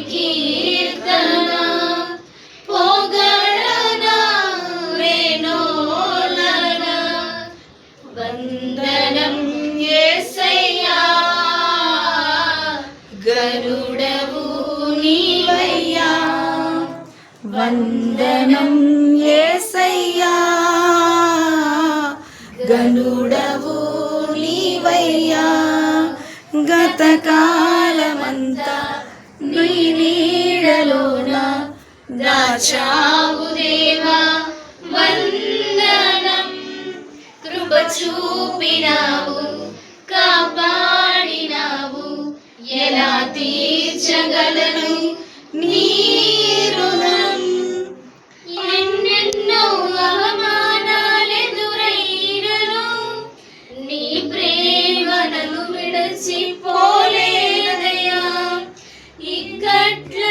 కీర్తన పొగడన వేణోలన వందనం యేసయ్యా గరుడవు నీవయ్యా వందనం యేసయ్యా గరుడవు నీవయ్యా గతకాలమంతా నీ నీడలోన దాచావు దేవా వందనం కృప చూపినావు కాపాడినావు ఎలా తీర్చగలను నీ రుణం ఎన్నెన్నో అవమానాలెదురైనను నీ ప్రేమను విడచిపోలేదయా ఇక్కట్ల